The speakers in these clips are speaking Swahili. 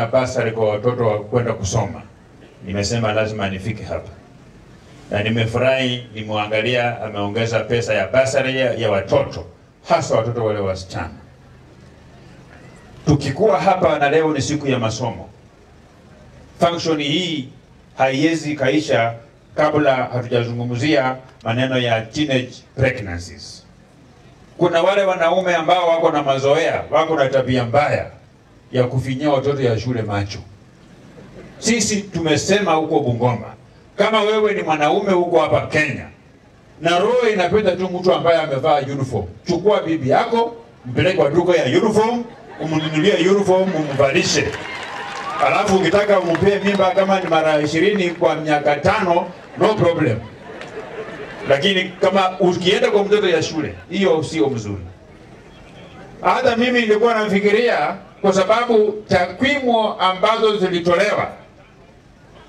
Basari kwa watoto wa kwenda kusoma. Nimesema lazima nifike hapa. Na nimefurahi nimwangalia ameongeza pesa ya basari ya watoto, hasa watoto wale wasichana. Tukikuwa hapa na leo ni siku ya masomo. Function hii haiwezi kaisha kabla hatujazungumzia maneno ya teenage pregnancies. Kuna wale wanaume ambao wako na mazoea, wako na tabia mbaya ya kufinyia watoto ya shule macho. Sisi tumesema huko Bungoma, kama wewe ni mwanaume huko hapa Kenya na roho inapenda tu mtu ambaye amevaa uniform, chukua bibi yako, mpeleke kwa duka ya uniform, umnunulie uniform, umvalishe. Alafu ukitaka umpe mimba kama ni mara 20 kwa miaka 5, no problem. Lakini kama ukienda kwa mtoto ya shule, hiyo sio mzuri. Hata mimi nilikuwa nafikiria, kwa sababu takwimu ambazo zilitolewa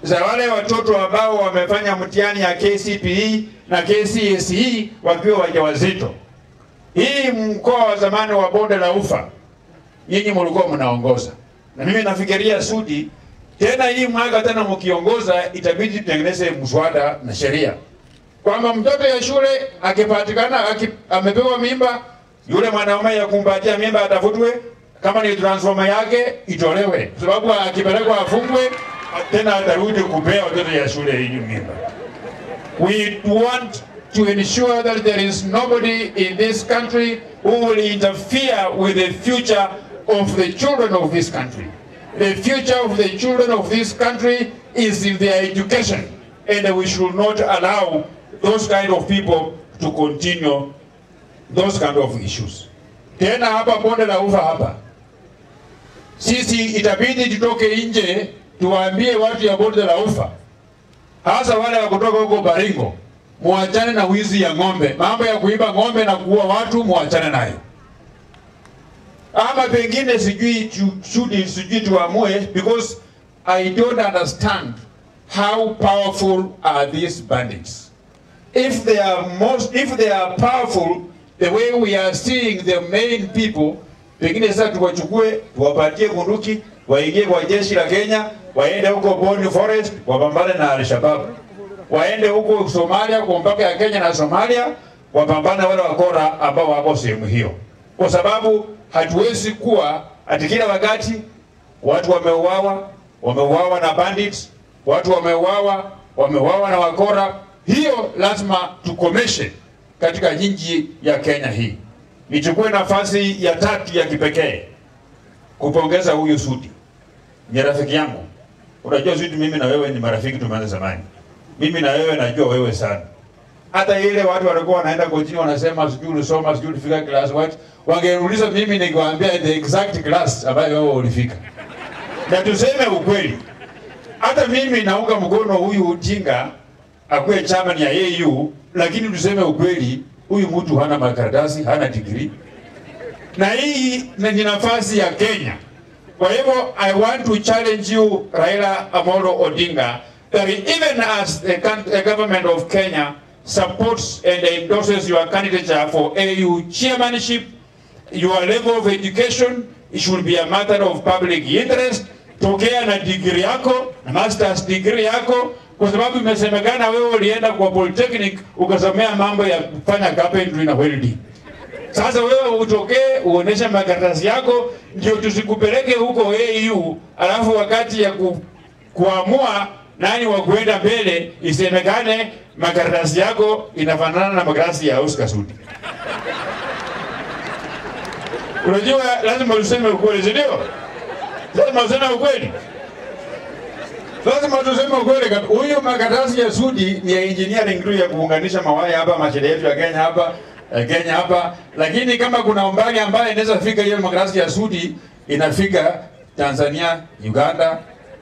za wale watoto ambao wamefanya mtihani ya KCPE na KCSE wakiwa wajawazito. Hii mkoa wa zamani wa Bonde la Ufa, nyinyi mlikuwa mnaongoza. Na mimi nafikiria Sudi, tena hii mwaka tena mkiongoza, itabidi tutengeneze mswada na sheria kwamba mtoto ya shule akipatikana amepewa mimba, yule mwanaume ya kumpatia mimba atafutwe, kama ni transformer yake itolewe, sababu akipelekwa afungwe tena atarudi kupea watoto ya shule hii mimba. We want to ensure that there is nobody in this country who will interfere with the future of the children of this country. The future of the children of this country is in their education, and we should not allow those kind of people to continue those kind of issues. Tena hapa Bonde la Ufa hapa, sisi itabidi tutoke nje tuwaambie watu ya Bonde la Ufa, hasa wale wa kutoka huko Baringo, muachane na wizi ya ng'ombe. Mambo ya kuiba ng'ombe na kuua watu muachane nayo. Ama pengine sijui tuamue, because I don't understand how powerful are these bandits. If they are powerful the way we are seeing the main people, pengine sasa tuwachukue, tuwapatie bunduki, waingie kwa jeshi la Kenya, waende huko Boni Forest, wapambane na Al-Shabaab. Waende huko Somalia, kwa mpaka ya Kenya na Somalia, wapambane wale wakora ambao wako sehemu hiyo. Kwa sababu hatuwezi kuwa ati kila wakati watu wameuawa na bandits, watu wameuawa na wakora. Hiyo lazima tukomeshe katika nchi ya Kenya hii. Nichukue nafasi ya tatu ya kipekee kupongeza huyu Sudi. Ni rafiki yangu. Unajua Sudi, mimi na wewe ni marafiki tumeanza zamani. Mimi na wewe najua wewe sana. Hata ile watu walikuwa wanaenda kotini wanasema sijui ulisoma, sijui ulifika class what, wangeuliza mimi ningewaambia the exact class ambayo wewe ulifika. Na tuseme ukweli, hata mimi naunga mkono huyu ujinga akuwe chairman ya AU, lakini tuseme ukweli, huyu mtu hana makaratasi, hana degree. Na hii ni nafasi ya Kenya. Kwa hivyo I want to challenge you, Raila Amolo Odinga, that even as the government of Kenya supports and endorses your candidature for AU chairmanship, your level of education, it should be a matter of public interest. Tokea na degree yako, na master's degree yako, kwa sababu imesemekana wewe ulienda kwa polytechnic ukasomea mambo ya kufanya carpentry na welding. Sasa wewe utokee uonesha makaratasi yako ndio tusikupeleke huko AU, alafu wakati ya kuamua nani wa kuenda mbele isemekane makaratasi yako inafanana na makaratasi ya Oscar Sudi. Unajua lazima useme ukweli, ndio? Lazima useme ukweli. Lazima tuseme ukweli. Huyu makaratasi ya Sudi ni ya engineering tu ya kuunganisha mawaya hapa mashine yetu ya Kenya hapa, lakini kama kuna umbali ambaye inaweza fika hiyo makaratasi ya Sudi inafika Tanzania, Uganda,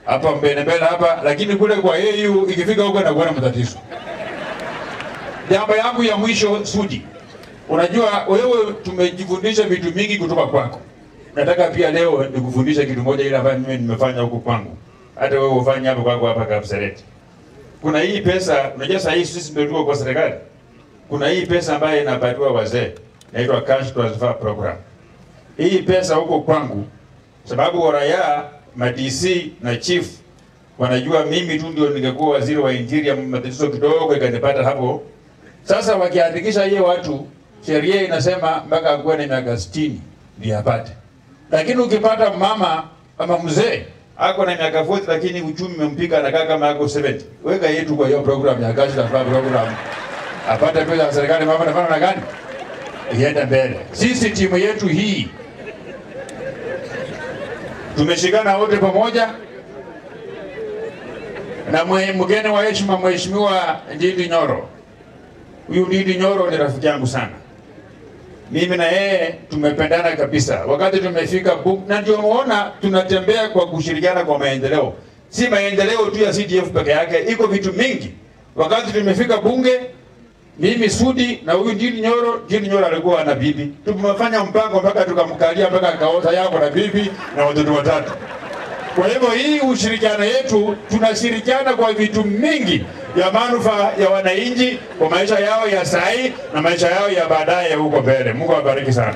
hapa mbele hapa, lakini kule kwa AU ikifika huko na kuwa na matatizo. Jambo yangu ya mwisho Sudi, unajua wewe tumejifundisha vitu mingi kutoka kwako. Nataka pia leo nikufundisha kitu moja ile ambayo mimi nimefanya huko kwangu. Hata wewe ufanye hapo kwako hapa Kapseret. Kuna hii pesa, unajua sasa hii sisi ndio tuko kwa serikali. Kuna hii pesa ambayo inapatiwa wazee, inaitwa cash transfer program. Hii pesa huko kwangu, sababu raia DC na chief wanajua mimi tu ndio ningekuwa waziri wa interior, matatizo kidogo ikanipata hapo. Sasa wakiandikisha hiyo watu, sheria inasema mpaka akuwe na miaka 60 ndio apate. Lakini ukipata mama ama mzee ako na miaka 40 lakini uchumi umempika anakaa kama ako 70, weka yetu kwa hiyo program ya kazi na program apate pesa ya serikali, mama anafanya na gani iende mbele. Sisi timu yetu hii tumeshikana wote pamoja, na mgeni wa heshima Mheshimiwa Ndindi Nyoro. Huyu Ndindi Nyoro ni rafiki yangu sana. Mimi na yeye tumependana kabisa. Wakati tumefika na ndio muona tunatembea kwa kushirikiana kwa maendeleo. Si maendeleo tu ya CDF peke yake, iko vitu mingi. Wakati tumefika bunge, mimi Sudi na huyu Ndindi Nyoro alikuwa na bibi. Tumefanya mpango mpaka tukamkalia mpaka akaoza yako na bibi na watoto watatu. Kwa hivyo hii ushirikiano yetu, tunashirikiana kwa vitu mingi ya manufaa ya wananchi kwa maisha yao ya sai na maisha yao ya baadaye huko mbele. Mungu awabariki sana.